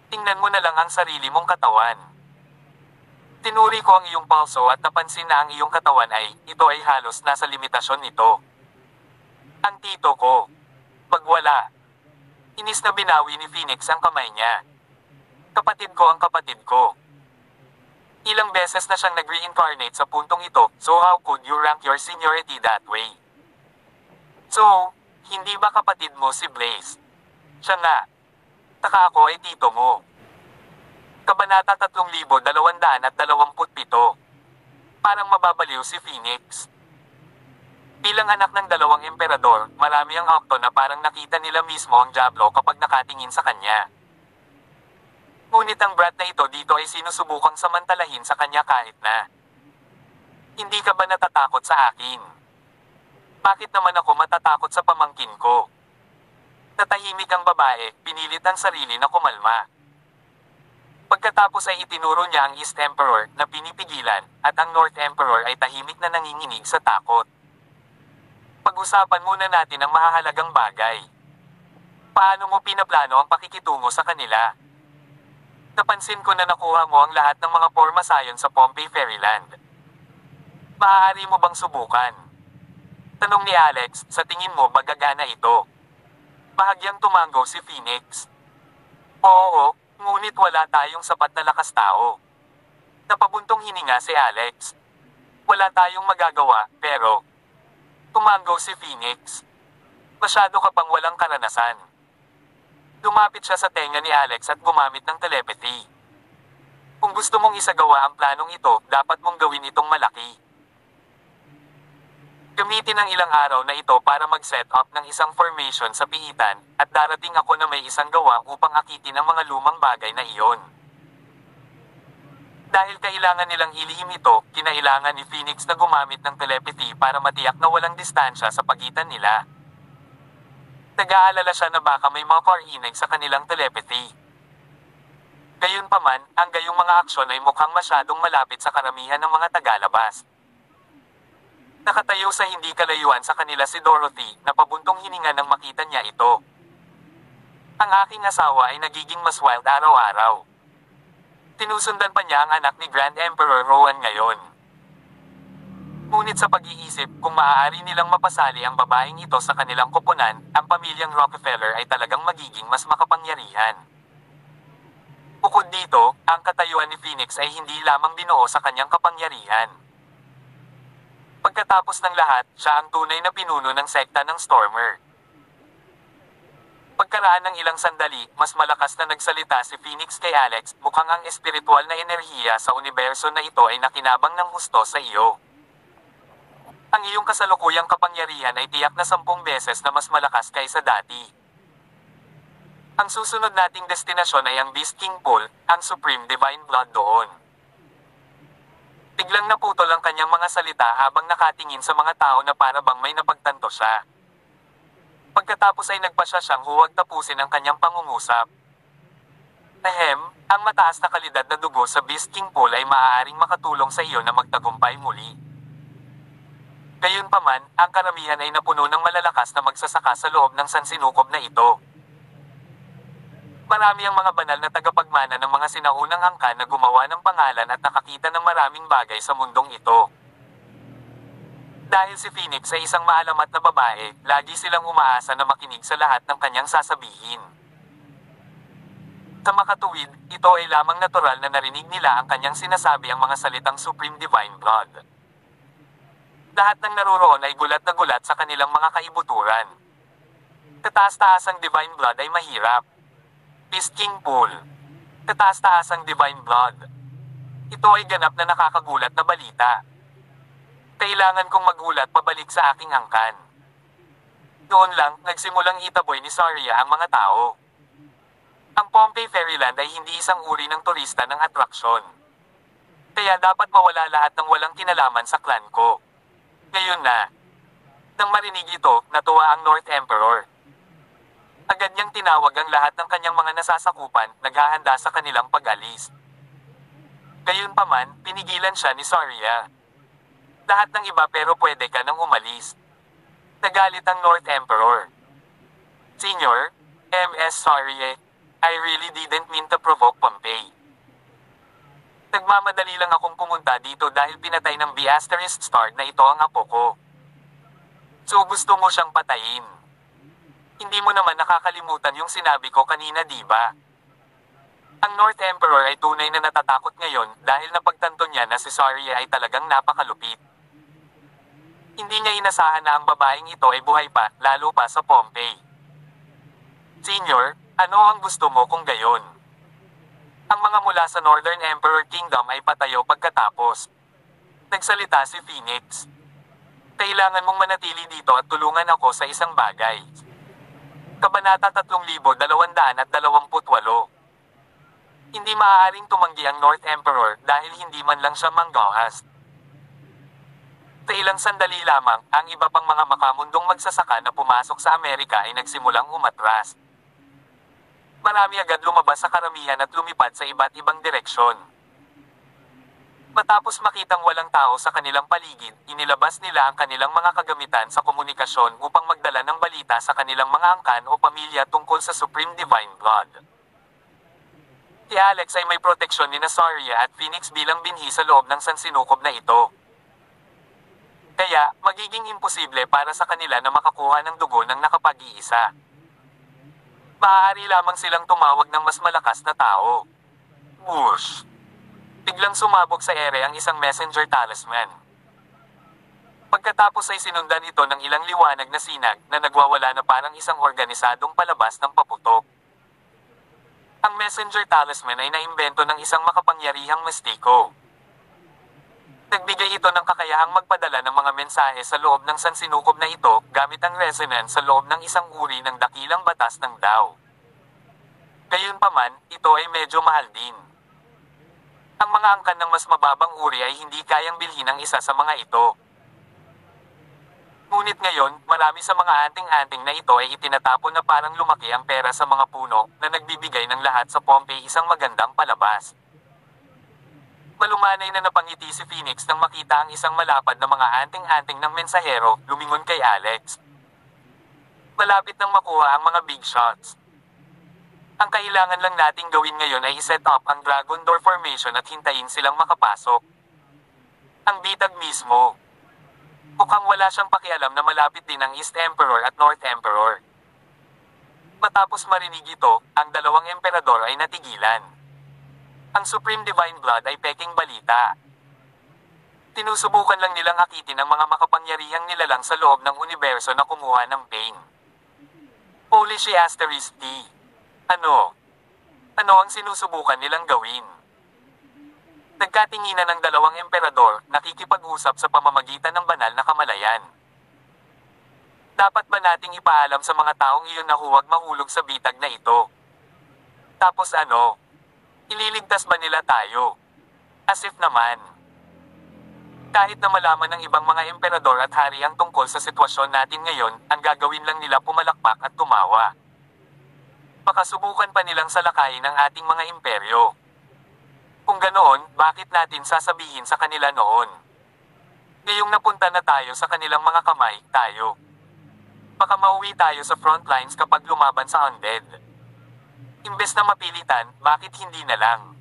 Tingnan mo na lang ang sarili mong katawan. Tinuri ko ang iyong palso at napansin na ang iyong katawan ito ay halos nasa limitasyon nito. Ang tito ko. Pagwala. Inis na binawi ni Phoenix ang kamay niya. Kapatid ko ang kapatid ko. Ilang beses na siyang nag-reincarnate sa puntong ito, so how could you rank your seniority that way? So, hindi ba kapatid mo si Blaze? Siya nga. Taka ako ay tito mo. Kabanata 3227. Parang mababaliw si Phoenix. Bilang anak ng dalawang emperador, marami ang akto na parang nakita nila mismo ang Diablo kapag nakatingin sa kanya. Ngunit ang brat na ito dito ay sinusubukang samantalahin sa kanya kahit na. Hindi ka ba natatakot sa akin? Bakit naman ako matatakot sa pamangkin ko? Natahimik ang babae, pinilit ang sarili na kumalma. Pagkatapos ay itinuro niya ang East Emperor na pinipigilan at ang North Emperor ay tahimik na nanginginig sa takot. Pag-usapan muna natin ang mahahalagang bagay. Paano mo pinaplano ang pakikitungo sa kanila? Napansin ko na nakuha mo ang lahat ng mga pormasayon sa Pompey Fairyland. Maaari mo bang subukan? Tanong ni Alex, sa tingin mo ba gagana ito? Bahagyang tumango si Phoenix. Oo, ngunit wala tayong sapat na lakas tao. Napabuntong hininga si Alex. Wala tayong magagawa, pero... Tumango si Phoenix. Masyado ka pang walang karanasan. Lumapit siya sa tenga ni Alex at gumamit ng telepathy. Kung gusto mong isagawa ang planong ito, dapat mong gawin itong malaki. Gamitin ang ilang araw na ito para mag-set up ng isang formation sa piitan, at darating ako na may isang gawa upang akitin ang mga lumang bagay na iyon. Dahil kailangan nilang ilihim ito, kinailangan ni Phoenix na gumamit ng telepathy para matiyak na walang distansya sa pagitan nila. Nag-aalala siya na baka may mga parinig sa kanilang telepathy. Gayunpaman, ang gayong mga aksyon ay mukhang masyadong malapit sa karamihan ng mga tagalabas. Nakatayo sa hindi kalayuan sa kanila si Dorothy, na pabuntong hininga nang makita niya ito. Ang aking asawa ay nagiging mas wild araw-araw. Tinusundan pa niya ang anak ni Grand Emperor Rowan ngayon. Ngunit sa pag-iisip kung maaari nilang mapasali ang babaeng ito sa kanilang koponan, ang pamilyang Rockefeller ay talagang magiging mas makapangyarihan. Bukod dito, ang katayuan ni Phoenix ay hindi lamang binuo sa kanyang kapangyarihan. Pagkatapos ng lahat, siya ang tunay na pinuno ng sekta ng Stormer. Pagkaraan ng ilang sandali, mas malakas na nagsalita si Phoenix kay Alex, mukhang ang espiritual na enerhiya sa universo na ito ay nakinabang ng husto sa iyo. Ang iyong kasalukuyang kapangyarihan ay tiyak na 10 beses na mas malakas kaysa dati. Ang susunod nating destinasyon ay ang Beast King Pool, ang Supreme Divine Blood doon. Biglang naputol ang kanyang mga salita habang nakatingin sa mga tao na para bang may napagtanto siya. Pagkatapos ay nagpasya siyang huwag tapusin ang kanyang pangungusap. Ang mataas na kalidad na dugo sa Beast King Pool ay maaaring makatulong sa iyo na magtagumpay muli. Gayunpaman, ang karamihan ay napuno ng malalakas na magsasaka sa loob ng sansinukob na ito. Marami ang mga banal na tagapagmana ng mga sinaunang angkan na gumawa ng pangalan at nakakita ng maraming bagay sa mundong ito. Dahil si Phoenix ay isang maalamat na babae, lagi silang umaasa na makinig sa lahat ng kanyang sasabihin. Sa makatuwid, ito ay lamang natural na narinig nila ang kanyang sinasabi ang mga salitang Supreme Divine Blood. Lahat ng naroroon ay gulat na gulat sa kanilang mga kaibuturan. Kataas-taasang Divine Blood ay mahirap. Fist King Pool. Kataas-taasang Divine Blood. Ito ay ganap na nakakagulat na balita. Kailangan kong magulat pabalik sa aking angkan. Noon lang, nagsimulang itaboy ni Saria ang mga tao. Ang Pompeii Fairyland ay hindi isang uri ng turista ng atraksyon. Kaya dapat mawala lahat ng walang kinalaman sa clan ko. Ngayon na. Nang marinig ito, natuwa ang North Emperor. Agad niyang tinawag ang lahat ng kanyang mga nasasakupan, naghahanda sa kanilang pag-alis. Gayunpaman, pinigilan siya ni Saria. Lahat ng iba pero pwede ka nang umalis. Nagalit ang North Emperor. Senior, MS Saria, I really didn't mean to provoke Pompey. Nagmamadali lang akong pumunta dito dahil pinatay ng B** star na ito ang apo ko. So gusto mo siyang patayin? Hindi mo naman nakakalimutan yung sinabi ko kanina, di ba? Ang North Emperor ay tunay na natatakot ngayon dahil napagtanto niya na si Saria ay talagang napakalupit. Hindi niya inasahan na ang babaeng ito ay buhay pa, lalo pa sa Pompeii. Senior, ano ang gusto mo kung gayon? Ang mga mula sa Northern Emperor Kingdom ay patayo pagkatapos. Nagsalita si Phoenix. Kailangan mong manatili dito at tulungan ako sa isang bagay. Kabanata 3228. Hindi maaaring tumanggi ang North Emperor dahil hindi man lang siya manggahas. Sa ilang sandali lamang, ang iba pang mga makamundong magsasaka na pumasok sa Amerika ay nagsimulang umatras. Marami agad lumabas sa karamihan at lumipad sa iba't ibang direksyon. Matapos makitang walang tao sa kanilang paligid, inilabas nila ang kanilang mga kagamitan sa komunikasyon upang magdala ng balita sa kanilang mga angkan o pamilya tungkol sa Supreme Divine Blood. Si Alex ay may proteksyon ni Saria at Phoenix bilang binhi sa loob ng sansinukob na ito. Kaya, magiging imposible para sa kanila na makakuha ng dugo ng nakapag-iisa. Maaari lamang silang tumawag ng mas malakas na tao. Whoosh! Biglang sumabog sa ere ang isang messenger talisman. Pagkatapos ay sinundan ito ng ilang liwanag na sinag na nagwawala na parang isang organisadong palabas ng paputok. Ang messenger talisman ay naimbento ng isang makapangyarihang mistiko. Nagbigay ito ng kakayahang magpadala ng mga mensahe sa loob ng sansinukob na ito gamit ang resonance sa loob ng isang uri ng dakilang batas ng Tao. Gayunpaman, ito ay medyo mahal din. Ang mga angkan ng mas mababang uri ay hindi kayang bilhin ang isa sa mga ito. Ngunit ngayon, marami sa mga anting-anting na ito ay itinatapon na parang lumaki ang pera sa mga puno na nagbibigay ng lahat sa Pompeii isang magandang palabas. Malumanay na napangiti si Phoenix nang makita ang isang malapad na mga anting-anting ng mensahero, lumingon kay Alex. Malapit nang makuha ang mga big shots. Ang kailangan lang nating gawin ngayon ay i-set up ang Dragon Door Formation at hintayin silang makapasok. Ang bitag mismo. Mukhang wala siyang pakialam na malapit din ang East Emperor at North Emperor. Matapos marinig ito, ang dalawang emperador ay natigilan. Ang Supreme Divine Blood ay peking balita. Tinusubukan lang nilang akitin ang mga makapangyarihang nilalang sa loob ng universo na kumuha ng pain. Polish asterisk D. Ano? Ano ang sinusubukan nilang gawin? Nagkatinginan ng dalawang emperador, nakikipag-usap sa pamamagitan ng banal na kamalayan. Dapat ba nating ipaalam sa mga taong iyon na huwag mahulog sa bitag na ito? Tapos ano? Ililigtas ba nila tayo? As if naman. Kahit na malaman ng ibang mga emperador at hari ang tungkol sa sitwasyon natin ngayon, ang gagawin lang nila pumalakpak at tumawa. Baka subukan pa nilang salakayin ang ating mga imperyo. Kung ganoon, bakit natin sasabihin sa kanila noon? Ngayong napunta na tayo sa kanilang mga kamay, tayo. Baka mauwi tayo sa front lines kapag lumaban sa undead. Imbes na mapilitan, bakit hindi na lang?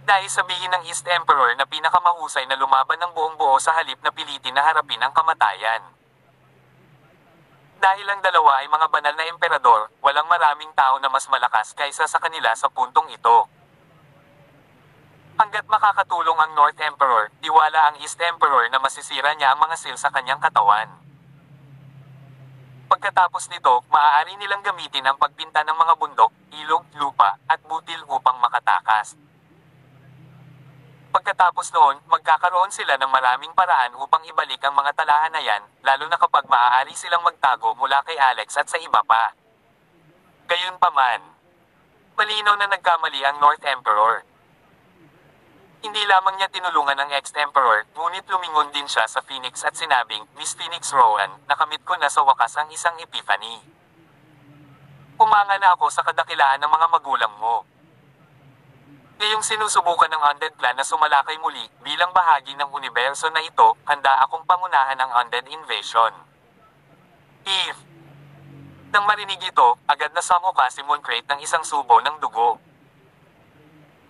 Dahil sabihin ng East Emperor na pinakamahusay na lumaban ng buong buo sa halip na pilitin na harapin ang kamatayan. Dahil ang dalawa ay mga banal na emperador, walang maraming tao na mas malakas kaysa sa kanila sa puntong ito. Hanggat makakatulong ang North Emperor, tiwala ang East Emperor na masisira niya ang mga seal sa kanyang katawan. Pagkatapos nito, maaari nilang gamitin ang pagpinta ng mga bundok, ilog, lupa, at butil upang makatakas. Pagkatapos noon, magkakaroon sila ng maraming paraan upang ibalik ang mga talahan na yan, lalo na kapag maaari silang magtago mula kay Alex at sa iba pa. Gayunpaman, malinaw na nagkamali ang North Emperor. Hindi lamang niya tinulungan ang ex-emperor, ngunit lumingon din siya sa Phoenix at sinabing, Miss Phoenix Rowan, nakamit ko na sa wakas ang isang epiphany. Humanga na ako sa kadakilaan ng mga magulang mo. Ngayong sinusubukan ng Undead Clan na sumalakay muli, bilang bahagi ng universo na ito, handa akong pangunahan ang Undead Invasion. If nang marinig ito, agad na samuka si Mooncrate ng isang subo ng dugo.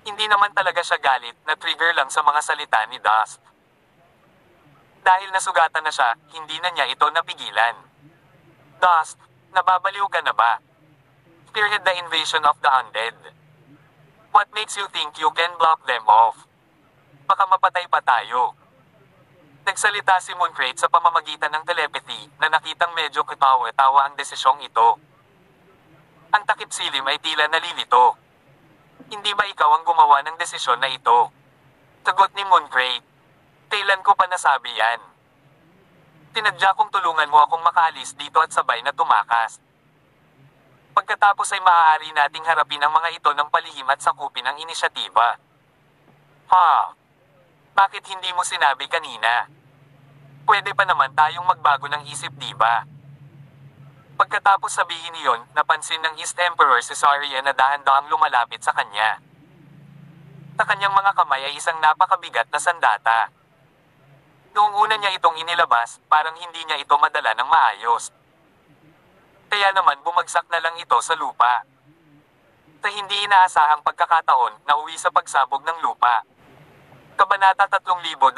Hindi naman talaga siya galit, na-trigger lang sa mga salita ni Dust. Dahil nasugatan na siya, hindi na niya ito napigilan. Dust, nababaliw ka na ba? Spearhead the invasion of the undead. What makes you think you can block them off? Baka mapatay pa tayo. Nagsalita si Mooncrate sa pamamagitan ng telepathy, na nakitang medyo katawa-tawa ang desisyong ito. Ang takip silim ay tila nalilito. Hindi ba ikaw ang gumawa ng desisyon na ito? Sagot ni Mooncrate. Kailan ko pa nasabi yan? Tinadya kong tulungan mo akong makaalis dito at sabay na tumakas. Pagkatapos ay maaari nating harapin ang mga ito ng palihim at sakupin ang inisyatiba. Ha? Bakit hindi mo sinabi kanina? Pwede pa naman tayong magbago ng isip, diba? Pagkatapos sabihin niyon, napansin ng East Emperor si Saria na dahan-dahang lumalapit sa kanya. Sa kanyang mga kamay ay isang napakabigat na sandata. Noong una niya itong inilabas, parang hindi niya ito madala ng maayos. Kaya naman bumagsak na lang ito sa lupa. Sa hindi inaasahang pagkakataon, nauwi sa pagsabog ng lupa. Kabanata 3229.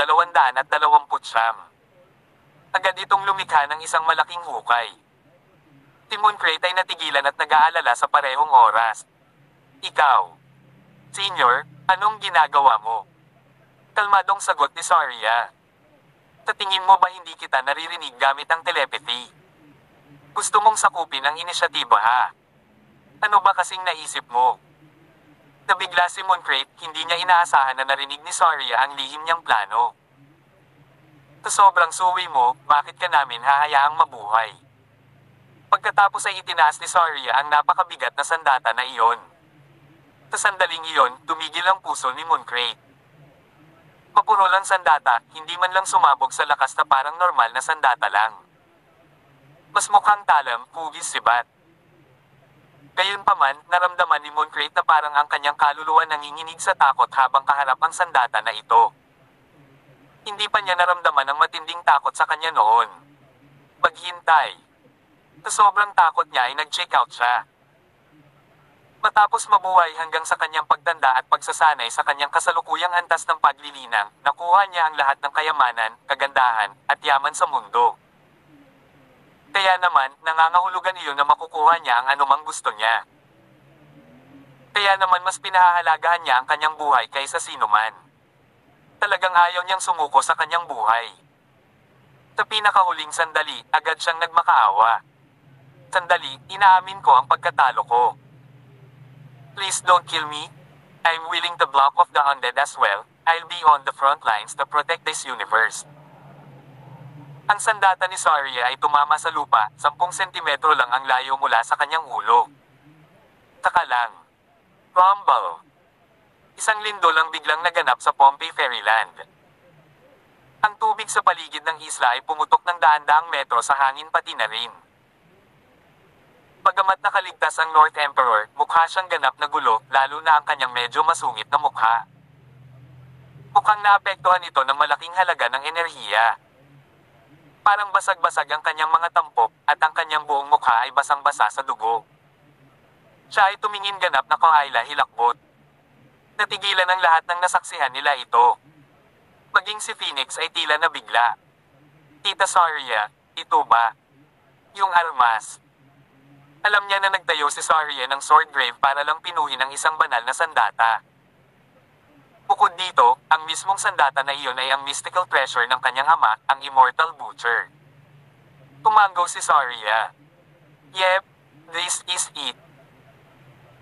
Agad itong lumikha ng isang malaking hukay. Si Mooncrate ay natigilan at nag-aalala sa parehong oras. Ikaw, Senior, anong ginagawa mo? Kalmadong sagot ni Saria. Sa tingin mo ba hindi kita naririnig gamit ang telepathy? Gusto mong sakupin ang inisyatiba, ha? Ano ba kasing naisip mo? Nabigla si Mooncrate, hindi niya inaasahan na narinig ni Saria ang lihim niyang plano. Sa sobrang suwi mo, bakit ka namin hahayaang mabuhay? Pagkatapos ay itinaas ni Saria ang napakabigat na sandata na iyon. Sa sandaling iyon, tumigil ang puso ni Mooncrate. Mapuro lang sandata, hindi man lang sumabog sa lakas na parang normal na sandata lang. Mas mukhang talam, hugis sibat. Gayunpaman, naramdaman ni Mooncrate na parang ang kanyang kaluluwa nanginginig sa takot habang kaharap ang sandata na ito. Hindi pa niya naramdaman ang matinding takot sa kanya noon. Paghintay. Sa sobrang takot niya ay nag-check out siya. Matapos mabuhay hanggang sa kanyang pagtanda at pagsasanay sa kanyang kasalukuyang antas ng paglilinang, nakuha niya ang lahat ng kayamanan, kagandahan, at yaman sa mundo. Kaya naman, nangangahulugan iyon na makukuha niya ang anumang gusto niya. Kaya naman mas pinahahalagahan niya ang kanyang buhay kaysa sinuman. Talagang ayaw niyang sumuko sa kanyang buhay. Sa pinakahuling sandali, agad siyang nagmakaawa. Sandali, inaamin ko ang pagkatalo ko. Please don't kill me. I'm willing to block off the undead as well. I'll be on the front lines to protect this universe. Ang sandata ni Saria ay tumama sa lupa, 10 sentimetro lang ang layo mula sa kanyang ulo. Taka lang. Rumble. Isang lindol ang biglang naganap sa Pompey Fairyland. Ang tubig sa paligid ng isla ay pumutok ng daan-daang metro sa hangin pati na rin. Bagamat nakaligtas ang North Emperor, mukha siyang ganap na gulo, lalo na ang kanyang medyo masungit na mukha. Mukhang naapektuhan ito ng malaking halaga ng enerhiya. Parang basag-basag ang kanyang mga tampok, at ang kanyang buong mukha ay basang-basa sa dugo. Siya ay tumingin ganap na kaayla hilakbot. Natigilan ang lahat ng nasaksihan nila ito. Maging si Phoenix ay tila nabigla. Tita Saria, ito ba? Yung armas. Alam niya na nagtayo si Saria ng sword grave para lang pinuhin ang isang banal na sandata. Bukod dito, ang mismong sandata na iyon ay ang mystical treasure ng kanyang ama, ang Immortal Butcher. Tumanggaw si Saria. Yep, this is it.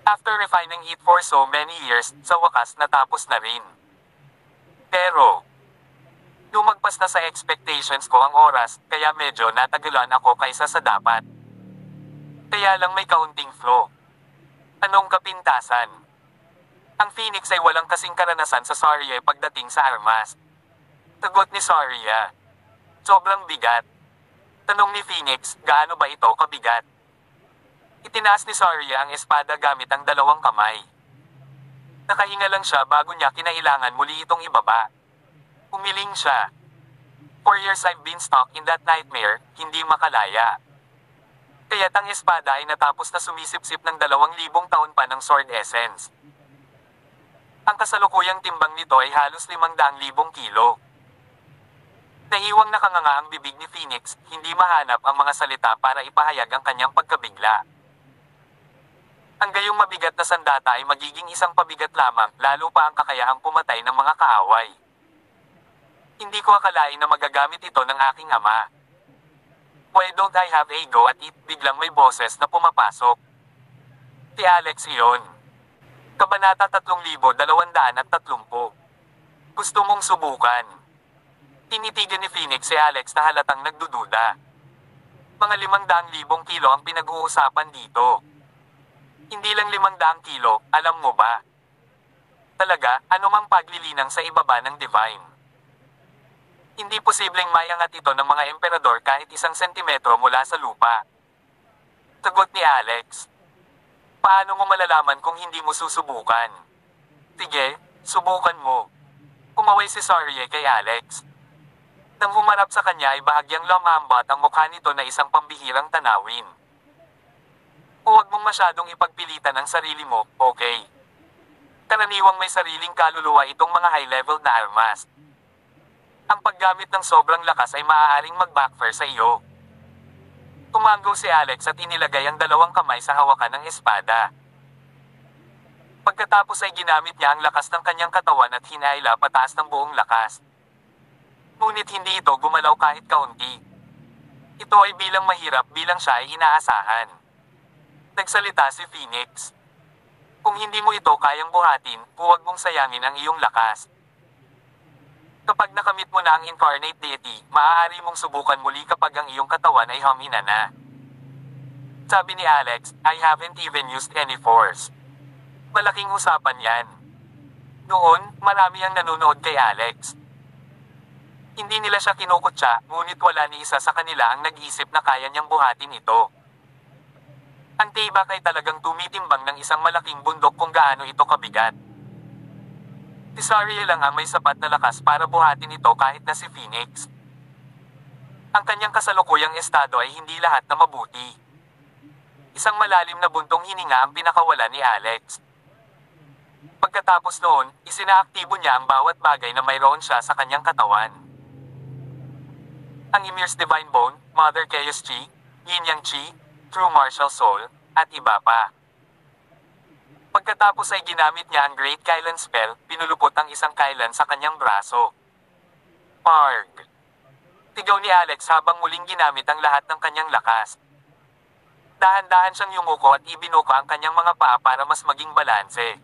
After refining it for so many years, sa wakas natapos na rin. Pero, lumagpas na sa expectations ko ang oras, kaya medyo natagalan ako kaysa sa dapat. Kaya lang may kaunting flow. Anong kapintasan? Ang Phoenix ay walang kasing karanasan sa Saria pagdating sa armas. Tagot ni Saria. Sobrang bigat. Tanong ni Phoenix, gaano ba ito kabigat? Itinaas ni Saria ang espada gamit ang dalawang kamay. Nakahinga lang siya bago niya kinailangan muli itong ibaba. Umiling siya. For years I've been stuck in that nightmare, hindi makalaya. Kaya't ang espada ay natapos na sumisip-sip ng 2,000 taon pa ng sword essence. Ang kasalukuyang timbang nito ay halos 500,000 kilo. Nahiwang nakanganga ang bibig ni Phoenix, hindi mahanap ang mga salita para ipahayag ang kanyang pagkabigla. Ang gayong mabigat na sandata ay magiging isang pabigat lamang, lalo pa ang kakayahang pumatay ng mga kaaway. Hindi ko akalain na magagamit ito ng aking ama. Why don't I have a go at it? Biglang may boses na pumapasok. Si Alex iyon. Kabanata 3230. Gusto mong subukan. Tinitigan ni Phoenix si Alex na halatang nagdududa. Mga 500,000 kilo ang pinag-uusapan dito. Hindi lang 500 kilo, alam mo ba? Talaga, anumang paglilinang sa ibaba ng divine. Hindi posibleng maiangat ito ng mga emperador kahit 1 sentimetro mula sa lupa. Sagot ni Alex. Paano mo malalaman kung hindi mo susubukan? Sige, subukan mo. Kumaway si Saria kay Alex. Nang humarap sa kanya ay bahagyang lumambat ang mukha nito na isang pambihirang tanawin. Huwag mong masyadong ipagpilitan ang sarili mo, okay? Karaniwang may sariling kaluluwa itong mga high-level na armas. Ang paggamit ng sobrang lakas ay maaaring mag-backfire sa iyo. Tumanggaw si Alex at inilagay ang 2 kamay sa hawakan ng espada. Pagkatapos ay ginamit niya ang lakas ng kanyang katawan at hinaila pataas ng buong lakas. Ngunit hindi ito gumalaw kahit kaunti. Ito ay bilang mahirap bilang siya ay inaasahan. Nagsalita si Phoenix. Kung hindi mo ito kayang buhatin, huwag mong sayangin ang iyong lakas. Kapag nakamit mo na ang incarnate deity, maaari mong subukan muli kapag ang iyong katawan ay humina na. Sabi ni Alex, I haven't even used any force. Malaking usapan yan. Noon, marami ang nanonood kay Alex. Hindi nila siya kinukutsa, ngunit wala ni isa sa kanila ang nag-isip na kaya niyang buhatin ito. Ang tibak ay talagang tumitimbang ng isang malaking bundok kung gaano ito kabigat. Si Saria lang ang may sapat na lakas para buhatin ito kahit na si Phoenix. Ang kanyang kasalukuyang estado ay hindi lahat na mabuti. Isang malalim na buntong hininga ang pinakawala ni Alex. Pagkatapos noon, isinaaktibo niya ang bawat bagay na mayroon siya sa kanyang katawan. Ang Ymir's Divine Bone, Mother Chaos Chi, Yin Yang Chi, True Martial Soul, at iba pa. Pagkatapos ay ginamit niya ang Great Kylan spell, pinulupot ang isang Kylan sa kanyang braso. Parg! Tigaw ni Alex habang muling ginamit ang lahat ng kanyang lakas. Dahan-dahan siyang yumuko at ibinuko ang kanyang mga paa para mas maging balanse.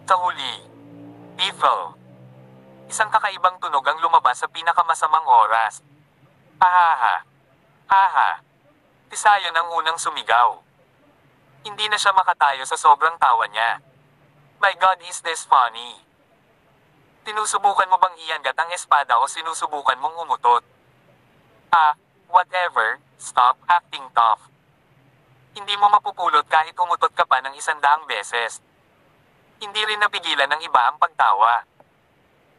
Sa huli, Biffle. Isang kakaibang tunog ang lumabas sa pinakamasamang oras. Hahaha. Haha. Tisayon ang unang sumigaw. Hindi na siya makatayo sa sobrang tawa niya. My God, is this funny? Tinusubukan mo bang iangat ang espada o sinusubukan mong umutot? Whatever, stop acting tough. Hindi mo mapupulot kahit umutot ka pa ng 100 beses. Hindi rin napigilan ng iba ang pagtawa.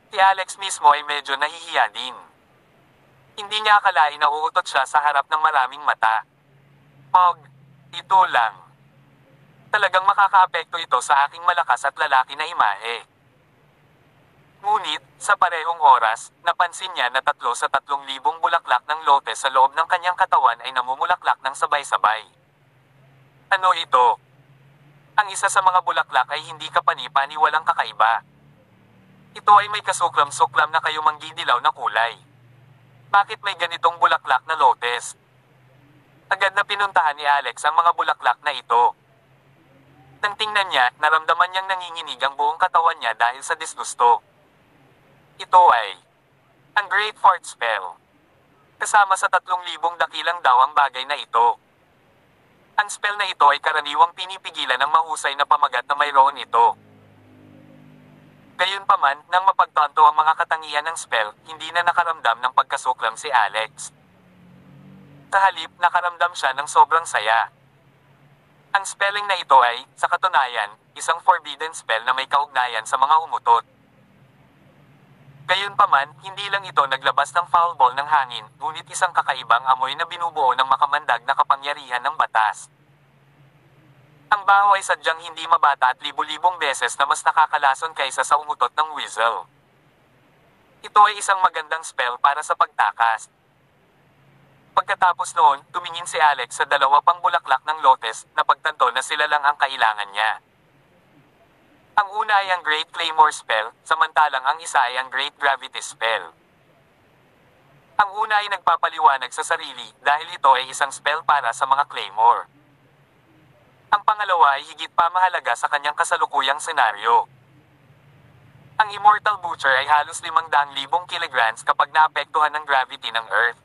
Si Alex mismo ay medyo nahihiya din. Hindi niya akalain na uutot siya sa harap ng maraming mata. Ito lang. Talagang makakaapekto ito sa aking malakas at lalaki na imahe. Ngunit, sa parehong oras, napansin niya na 3 sa 3,000 bulaklak ng lotes sa loob ng kanyang katawan ay namumulaklak ng sabay-sabay. Ano ito? Ang isa sa mga bulaklak ay hindi kapani-paniwalang kakaiba. Ito ay may kasuklam-suklam na kayumanggi dilaw na kulay. Bakit may ganitong bulaklak na lotes? Agad na pinuntahan ni Alex ang mga bulaklak na ito. Nang tingnan niya, naramdaman niyang nanginginig ang buong katawan niya dahil sa disgusto. Ito ay ang Great Fart Spell. Kasama sa 3,000 dakilang daw ang bagay na ito. Ang spell na ito ay karaniwang pinipigilan ng mahusay na pamagat na mayroon ito. Gayunpaman, nang mapagtanto ang mga katangian ng spell, hindi na nakaramdam ng pagkasuklam si Alex. Sa halip, nakaramdam siya ng sobrang saya. Ang spelling na ito ay, sa katunayan, isang forbidden spell na may kaugnayan sa mga umutot. Gayunpaman, hindi lang ito naglabas ng foul ball ng hangin, ngunit isang kakaibang amoy na binubuo ng makamandag na kapangyarihan ng batas. Ang baho ay sadyang hindi mabata at libu-libong beses na mas nakakalason kaysa sa umutot ng whistle. Ito ay isang magandang spell para sa pagtakas. Pagkatapos noon, tumingin si Alex sa 2 pang bulaklak ng lotes, na pagtanto na sila lang ang kailangan niya. Ang una ay ang Great Claymore Spell, samantalang ang isa ay ang Great Gravity Spell. Ang una ay nagpapaliwanag sa sarili dahil ito ay isang spell para sa mga Claymore. Ang pangalawa ay higit pa mahalaga sa kanyang kasalukuyang senaryo. Ang Immortal Butcher ay halos 500,000 kilograms kapag naapektuhan ng gravity ng Earth.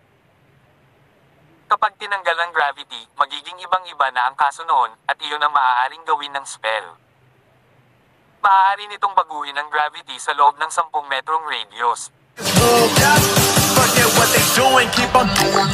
Kapag tinanggal ang gravity, magiging ibang-iba na ang kaso noon, at iyon ang maaaring gawin ng spell. Maaari nitong baguhin ang gravity sa loob ng 10 metrong radius. Forget what they doing, keep on doing.